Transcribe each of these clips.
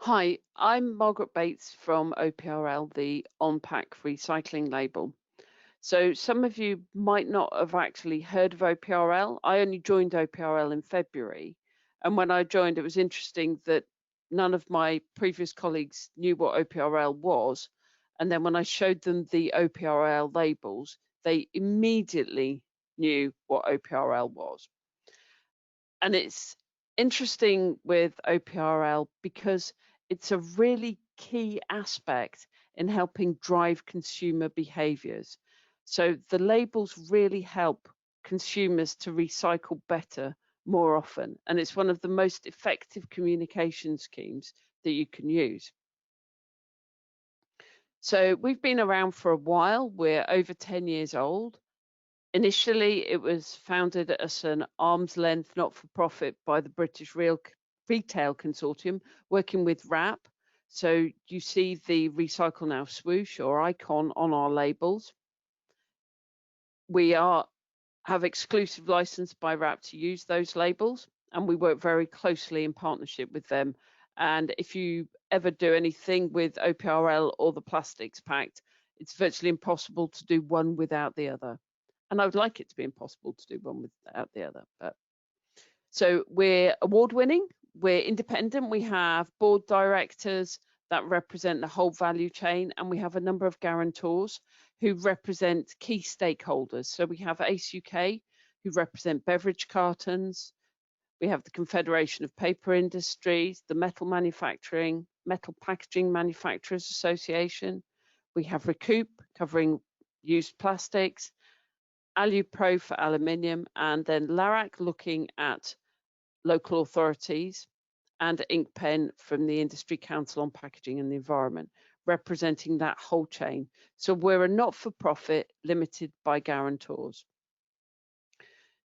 Hi, I'm Margaret Bates from OPRL, the on-pack recycling label. So some of you might not have actually heard of OPRL. I only joined OPRL in February. And when I joined, it was interesting that none of my previous colleagues knew what OPRL was. And then when I showed them the OPRL labels, they immediately knew what OPRL was. And it's interesting with OPRL because it's a really key aspect in helping drive consumer behaviors. So the labels really help consumers to recycle better more often. And it's one of the most effective communication schemes that you can use. So we've been around for a while. We're over 10 years old. Initially, it was founded as an arm's length not-for-profit by the British Retail Consortium, working with WRAP. So you see the Recycle Now swoosh or icon on our labels. We have exclusive license by WRAP to use those labels, and we work very closely in partnership with them. And if you ever do anything with OPRL or the Plastics Pact, it's virtually impossible to do one without the other. And I would like it to be impossible to do one without the other. So we're award-winning, we're independent, we have board directors that represent the whole value chain, and we have a number of guarantors who represent key stakeholders. So we have ACE UK, who represent beverage cartons, we have the Confederation of Paper Industries, the Metal Packaging Manufacturers Association, we have Recoup covering used plastics, AluPro for aluminium, and then LARAC looking at local authorities, and InkPen from the Industry Council on Packaging and the Environment, representing that whole chain. So we're a not-for-profit limited by guarantors.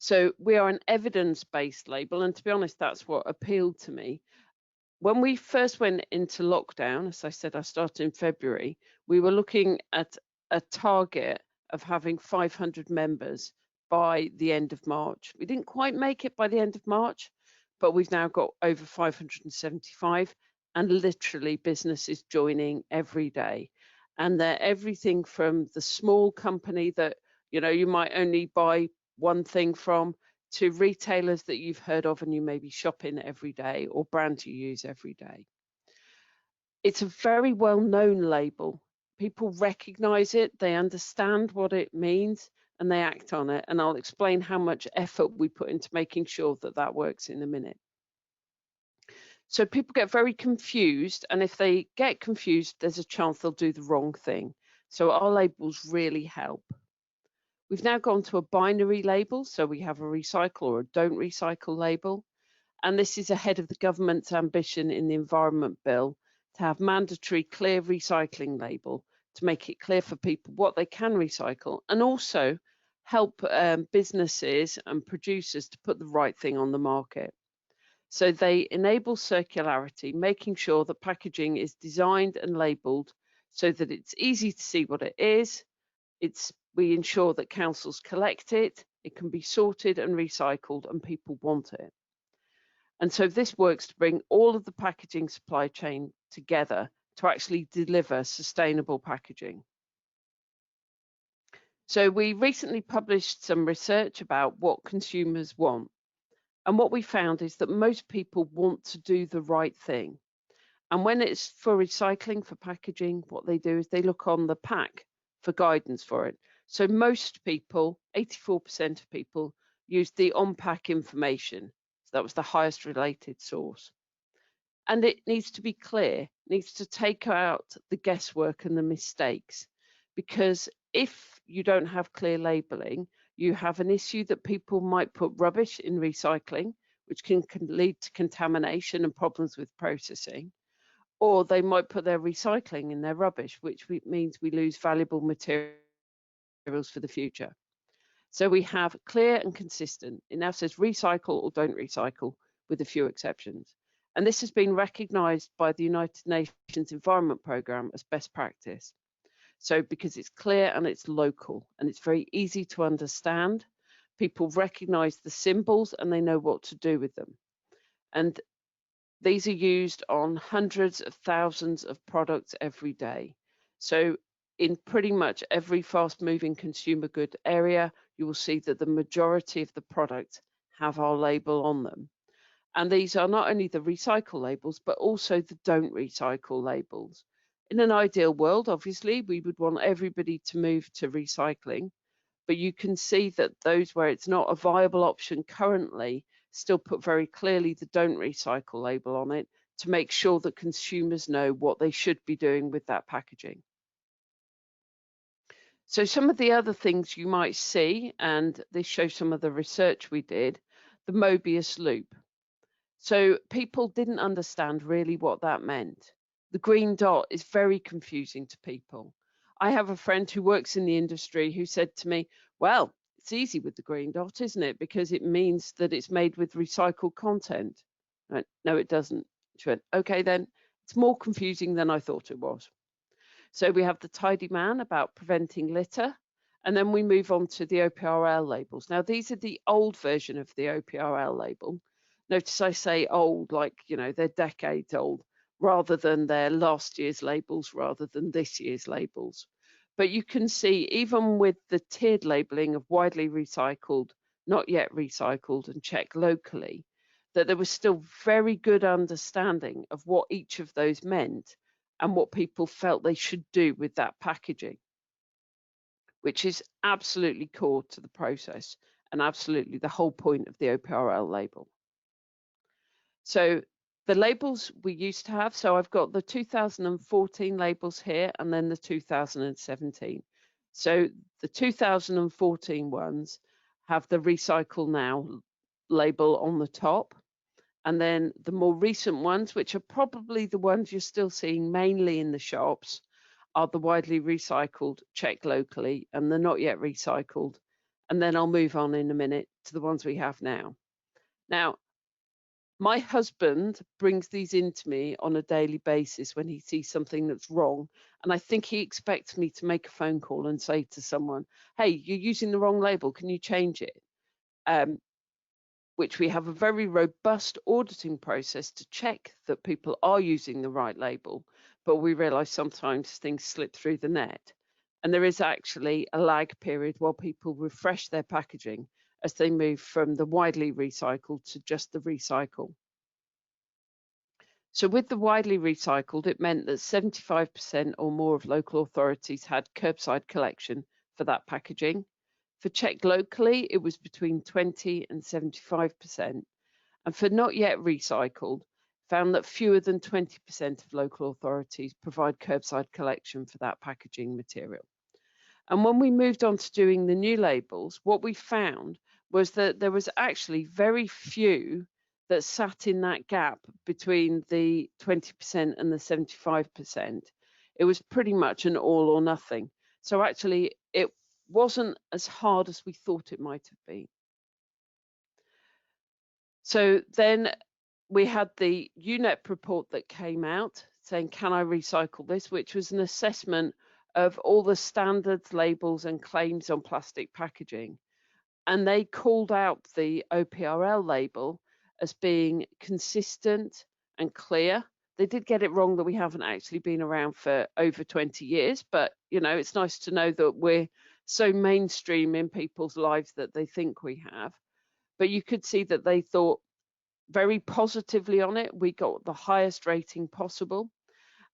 So we are an evidence-based label, and to be honest, that's what appealed to me. When we first went into lockdown, as I said, I started in February, we were looking at a target of having 500 members by the end of March. We didn't quite make it by the end of March, but we've now got over 575, and literally businesses joining every day. And they're everything from the small company that you might only buy one thing from, to retailers that you've heard of and you maybe shop in every day, or brands you use every day. It's a very well-known label. People recognize it, they understand what it means, and they act on it. And I'll explain how much effort we put into making sure that that works in a minute. So people get very confused, and if they get confused, there's a chance they'll do the wrong thing. So our labels really help. We've now gone to a binary label, so we have a recycle or a don't recycle label. And this is ahead of the government's ambition in the Environment Bill to have mandatory clear recycling label to make it clear for people what they can recycle, and also help businesses and producers to put the right thing on the market. So they enable circularity, making sure that packaging is designed and labelled so that it's easy to see what it is. We ensure that councils collect it, it can be sorted and recycled, and people want it. And so this works to bring all of the packaging supply chain together to actually deliver sustainable packaging. So we recently published some research about what consumers want. And what we found is that most people want to do the right thing. And when it's for recycling, for packaging, what they do is they look on the pack for guidance for it. So most people, 84% of people, use the on-pack information. So that was the highest related source. And it needs to be clear, it needs to take out the guesswork and the mistakes. Because if you don't have clear labeling, you have an issue that people might put rubbish in recycling, which can lead to contamination and problems with processing. Or they might put their recycling in their rubbish, which means we lose valuable materials for the future. So we have clear and consistent. It now says recycle or don't recycle, with a few exceptions. And this has been recognised by the United Nations Environment Programme as best practice. So because it's clear and it's local and it's very easy to understand, people recognise the symbols and they know what to do with them. And These are used on hundreds of thousands of products every day. So in pretty much every fast-moving consumer good area, you will see that the majority of the products have our label on them. And these are not only the recycle labels, but also the don't recycle labels. In an ideal world, obviously, we would want everybody to move to recycling, but you can see that those where it's not a viable option currently still put very clearly the don't recycle label on it to make sure that consumers know what they should be doing with that packaging. So some of the other things you might see, and this shows some of the research we did, the Mobius loop. So people didn't understand really what that meant. The green dot is very confusing to people. I have a friend who works in the industry who said to me, well, it's easy with the green dot, isn't it? Because it means that it's made with recycled content. I went, no, it doesn't. She went, okay, then it's more confusing than I thought it was. So we have the Tidy Man about preventing litter, and then we move on to the OPRL labels. Now, these are the old version of the OPRL label. Notice I say old, like, you know, they're decades old, rather than their last year's labels, rather than this year's labels. But you can see, even with the tiered labeling of widely recycled, not yet recycled, and checked locally, that there was still very good understanding of what each of those meant and what people felt they should do with that packaging, which is absolutely core to the process and absolutely the whole point of the OPRL label. So the labels we used to have, so I've got the 2014 labels here and then the 2017. So the 2014 ones have the Recycle Now label on the top. And then the more recent ones, which are probably the ones you're still seeing mainly in the shops, are the widely recycled, checked locally, and the not yet recycled. And then I'll move on in a minute to the ones we have now. Now, my husband brings these into me on a daily basis when he sees something that's wrong. And I think he expects me to make a phone call and say to someone, hey, you're using the wrong label, can you change it? Which we have a very robust auditing process to check that people are using the right label, but we realize sometimes things slip through the net. And there is actually a lag period while people refresh their packaging as they move from the widely recycled to just the recycle. So with the widely recycled, it meant that 75% or more of local authorities had curbside collection for that packaging. For checked locally, it was between 20 and 75%. And for not yet recycled, found that fewer than 20% of local authorities provide curbside collection for that packaging material. And when we moved on to doing the new labels, what we found was that there was actually very few that sat in that gap between the 20% and the 75%. It was pretty much an all or nothing. So actually, it wasn't as hard as we thought it might have been. So then we had the UNEP report that came out saying, can I recycle this? Which was an assessment of all the standards, labels, and claims on plastic packaging. And they called out the OPRL label as being consistent and clear. They did get it wrong that we haven't actually been around for over 20 years, but you know, it's nice to know that we're so mainstream in people's lives that they think we have. But you could see that they thought very positively on it. We got the highest rating possible.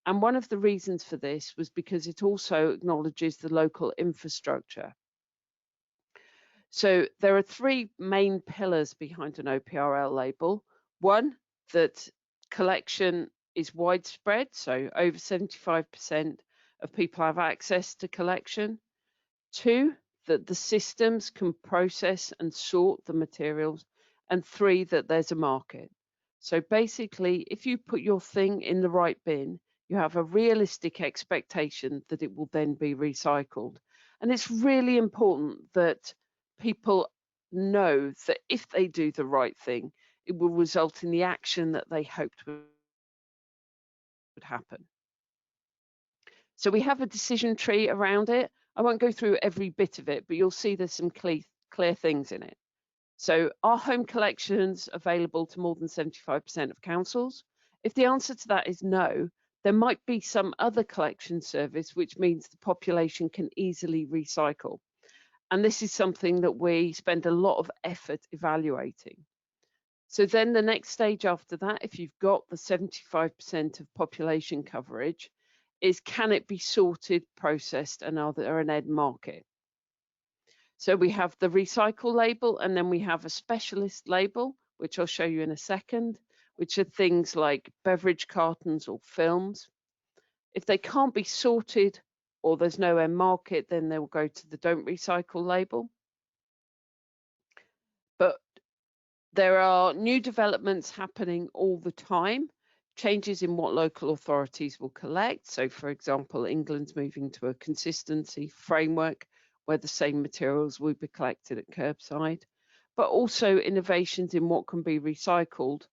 And one of the reasons for this was because it also acknowledges the local infrastructure. So there are three main pillars behind an OPRL label. One, that collection is widespread, so over 75% of people have access to collection. Two, that the systems can process and sort the materials. And three, that there's a market. So basically, if you put your thing in the right bin, you have a realistic expectation that it will then be recycled. And it's really important that people know that if they do the right thing, it will result in the action that they hoped would happen. So we have a decision tree around it. I won't go through every bit of it, but you'll see there's some clear things in it. So our home collections available to more than 75% of councils. If the answer to that is no, there might be some other collection service which means the population can easily recycle. And this is something that we spend a lot of effort evaluating. So then the next stage after that, if you've got the 75% of population coverage, is can it be sorted, processed, and are there an end market? So we have the recycle label, and then we have a specialist label, which I'll show you in a second, which are things like beverage cartons or films. If they can't be sorted or there's no end market, then they'll go to the don't recycle label. But there are new developments happening all the time, changes in what local authorities will collect. So, for example, England's moving to a consistency framework where the same materials will be collected at curbside, but also innovations in what can be recycled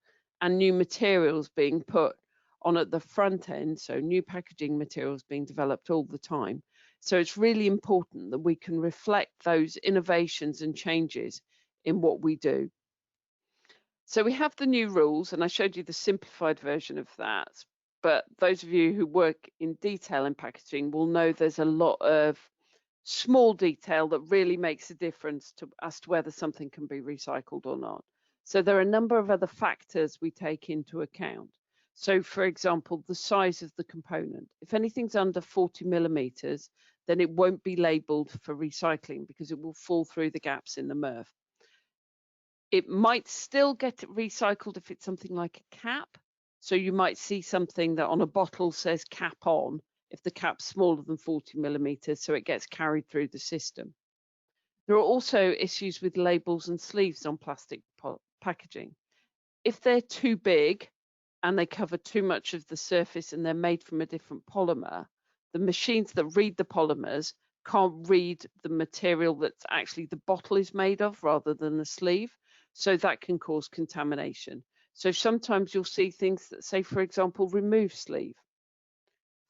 and new materials being put on at the front end. So, new packaging materials being developed all the time. So, it's really important that we can reflect those innovations and changes in what we do. So we have the new rules, and I showed you the simplified version of that. But those of you who work in detail in packaging will know there's a lot of small detail that really makes a difference as to whether something can be recycled or not. So there are a number of other factors we take into account. So for example, the size of the component. If anything's under 40 millimeters, then it won't be labeled for recycling because it will fall through the gaps in the MRF. It might still get recycled if it's something like a cap. So you might see something that on a bottle says cap on if the cap's smaller than 40 millimeters, so it gets carried through the system. There are also issues with labels and sleeves on plastic packaging. If they're too big and they cover too much of the surface and they're made from a different polymer, the machines that read the polymers can't read the material that actually the bottle is made of rather than the sleeve. So that can cause contamination. So sometimes you'll see things that say, for example, remove sleeve.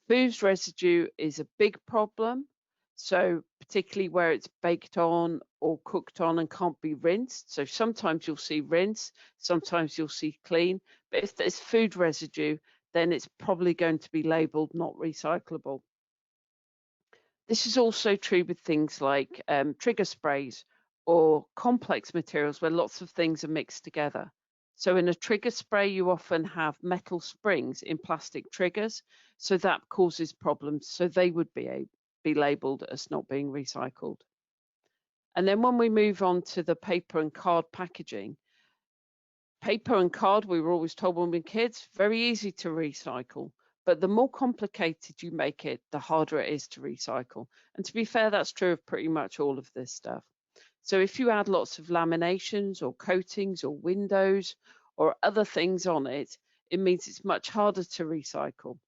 Food residue is a big problem. So particularly where it's baked on or cooked on and can't be rinsed. So sometimes you'll see rinse, sometimes you'll see clean. But if there's food residue, then it's probably going to be labeled not recyclable. This is also true with things like trigger sprays or complex materials where lots of things are mixed together. So in a trigger spray, you often have metal springs in plastic triggers, so that causes problems. So they would be labeled as not being recycled. And then when we move on to the paper and card packaging, paper and card, we were always told when we were kids, very easy to recycle. But the more complicated you make it, the harder it is to recycle. And to be fair, that's true of pretty much all of this stuff. So if you add lots of laminations or coatings or windows or other things on it, it means it's much harder to recycle,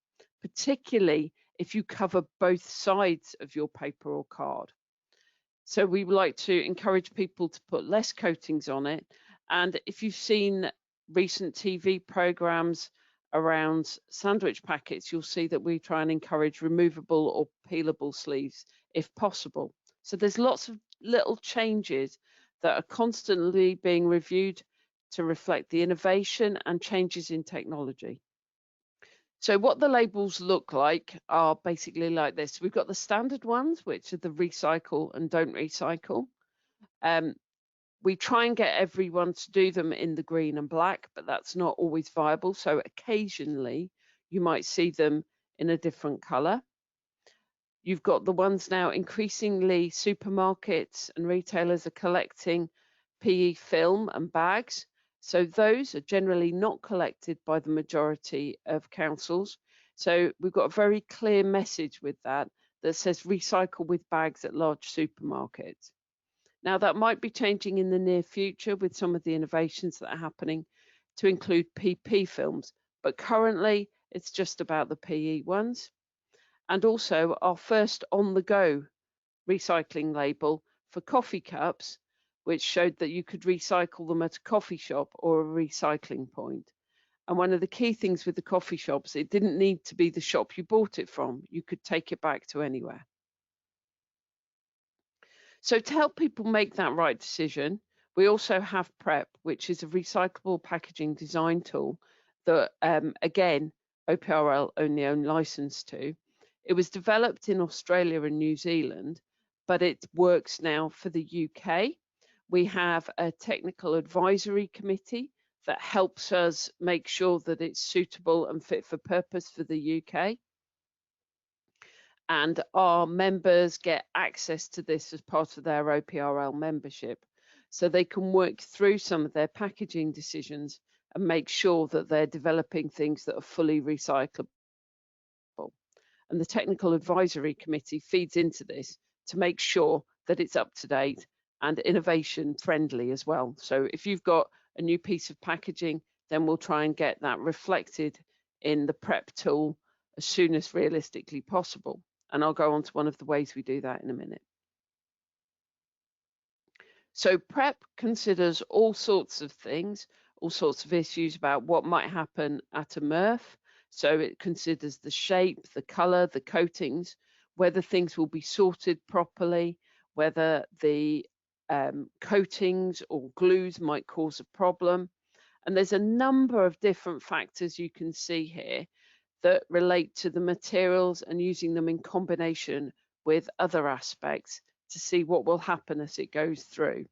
particularly if you cover both sides of your paper or card. So we would like to encourage people to put less coatings on it. And if you've seen recent TV programs around sandwich packets, you'll see that we try and encourage removable or peelable sleeves if possible. So there's lots of little changes that are constantly being reviewed to reflect the innovation and changes in technology. So what the labels look like are basically like this. We've got the standard ones, which are the recycle and don't recycle. We try and get everyone to do them in the green and black, but that's not always viable. So occasionally you might see them in a different color. You've got the ones now increasingly supermarkets and retailers are collecting PE film and bags. So those are generally not collected by the majority of councils. So we've got a very clear message with that that says recycle with bags at large supermarkets. Now that might be changing in the near future with some of the innovations that are happening to include PP films, but currently it's just about the PE ones. And also our first on-the-go recycling label for coffee cups, which showed that you could recycle them at a coffee shop or a recycling point. And one of the key things with the coffee shops, it didn't need to be the shop you bought it from. You could take it back to anywhere. So to help people make that right decision, we also have PREP, which is a recyclable packaging design tool that, again, OPRL only own license to. It was developed in Australia and New Zealand, but it works now for the UK. We have a technical advisory committee that helps us make sure that it's suitable and fit for purpose for the UK. And our members get access to this as part of their OPRL membership. So they can work through some of their packaging decisions and make sure that they're developing things that are fully recyclable. And the technical advisory committee feeds into this to make sure that it's up to date and innovation friendly as well. So if you've got a new piece of packaging, then we'll try and get that reflected in the PREP tool as soon as realistically possible. And I'll go on to one of the ways we do that in a minute. So PREP considers all sorts of things, all sorts of issues about what might happen at a MRF. So it considers the shape, the color, the coatings, whether things will be sorted properly, whether the coatings or glues might cause a problem. And there's a number of different factors you can see here that relate to the materials and using them in combination with other aspects to see what will happen as it goes through.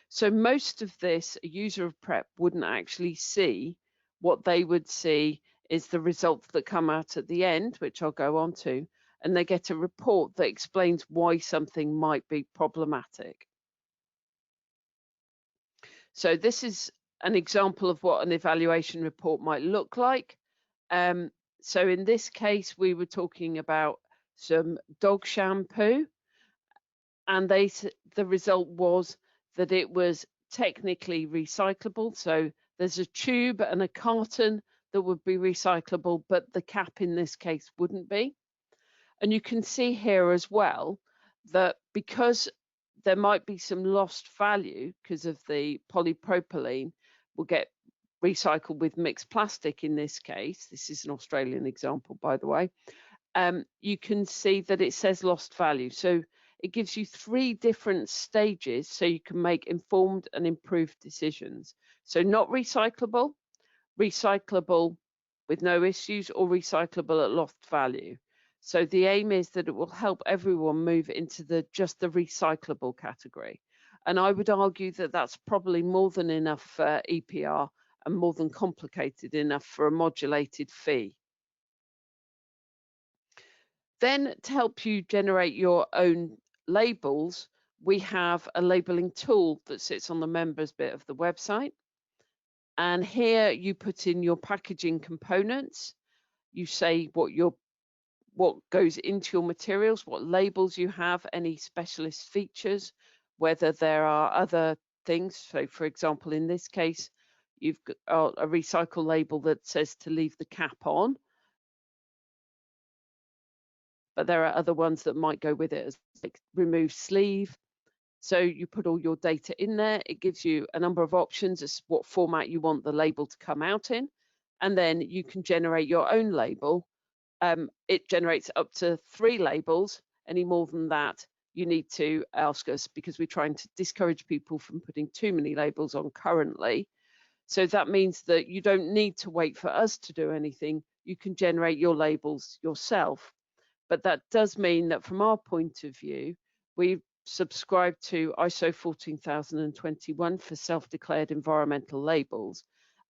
So most of this, a user of PREP wouldn't actually see. What they would see is the results that come out at the end, which I'll go on to, and they get a report that explains why something might be problematic. So this is an example of what an evaluation report might look like. So in this case, we were talking about some dog shampoo, and the result was that it was technically recyclable. So there's a tube and a carton that would be recyclable, but the cap in this case wouldn't be. And you can see here as well that because there might be some lost value because of the polypropylene will get recycled with mixed plastic in this case. This is an Australian example, by the way. You can see that it says lost value. So it gives you 3 different stages so you can make informed and improved decisions. So not recyclable, recyclable with no issues, or recyclable at lost value. So the aim is that it will help everyone move into just the recyclable category. And I would argue that that's probably more than enough for EPR and more than complicated enough for a modulated fee. Then to help you generate your own labels, we have a labeling tool that sits on the members bit of the website. And here you put in your packaging components. You say what goes into your materials, what labels you have, any specialist features, whether there are other things. So for example, in this case, you've got a recycle label that says to leave the cap on. But there are other ones that might go with it, as like remove sleeve. So you put all your data in there. It gives you a number of options as what format you want the label to come out in. And then you can generate your own label. It generates up to 3 labels. Any more than that, you need to ask us, because we're trying to discourage people from putting too many labels on currently. So that means that you don't need to wait for us to do anything. You can generate your labels yourself. But that does mean that from our point of view, we subscribe to ISO 14021 for self-declared environmental labels.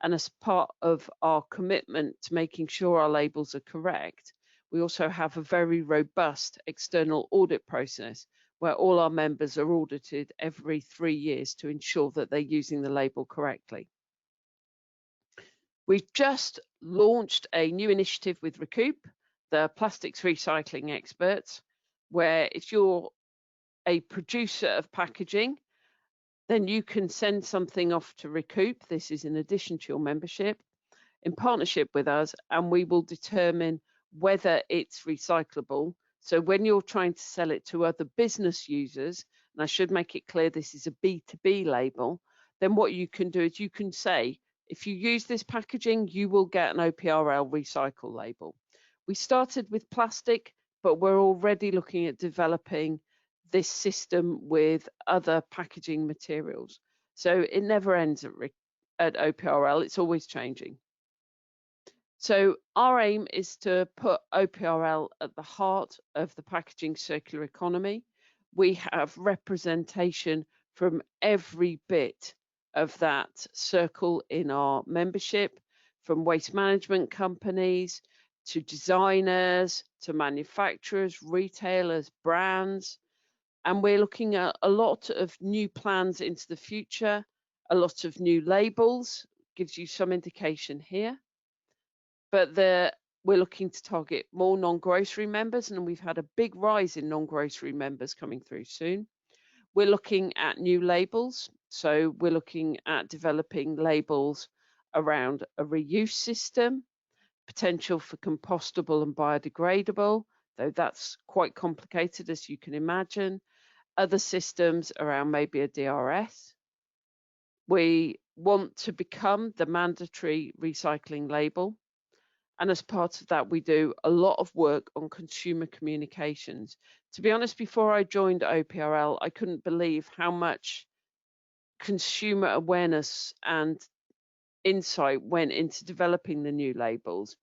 And as part of our commitment to making sure our labels are correct, we also have a very robust external audit process where all our members are audited every 3 years to ensure that they're using the label correctly. We've just launched a new initiative with Recoup, the plastics recycling experts, where if you're a producer of packaging, then you can send something off to Recoup. This is in addition to your membership, in partnership with us, and we will determine whether it's recyclable. So when you're trying to sell it to other business users, and I should make it clear this is a B2B label, then what you can do is you can say, if you use this packaging, you will get an OPRL recycle label. We started with plastic, but we're already looking at developing this system with other packaging materials. So it never ends at OPRL, it's always changing. So our aim is to put OPRL at the heart of the packaging circular economy. We have representation from every bit of that circle in our membership, from waste management companies to designers to manufacturers, retailers, brands. And we're looking at a lot of new plans into the future, a lot of new labels, gives you some indication here. But we're looking to target more non-grocery members, and we've had a big rise in non-grocery members coming through soon. We're looking at new labels. So we're looking at developing labels around a reuse system, potential for compostable and biodegradable, though that's quite complicated, as you can imagine. Other systems around maybe a DRS. We want to become the mandatory recycling label. And as part of that, we do a lot of work on consumer communications. To be honest, before I joined OPRL, I couldn't believe how much consumer awareness and insight went into developing the new labels.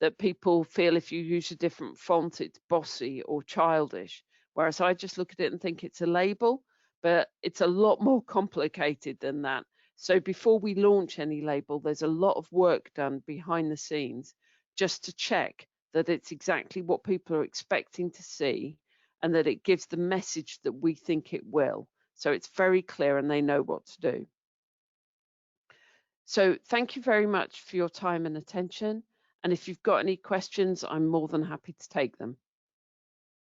That people feel if you use a different font, it's bossy or childish. Whereas I just look at it and think it's a label, but it's a lot more complicated than that. So before we launch any label, there's a lot of work done behind the scenes just to check that it's exactly what people are expecting to see and that it gives the message that we think it will. So it's very clear and they know what to do. So thank you very much for your time and attention. And if you've got any questions, I'm more than happy to take them.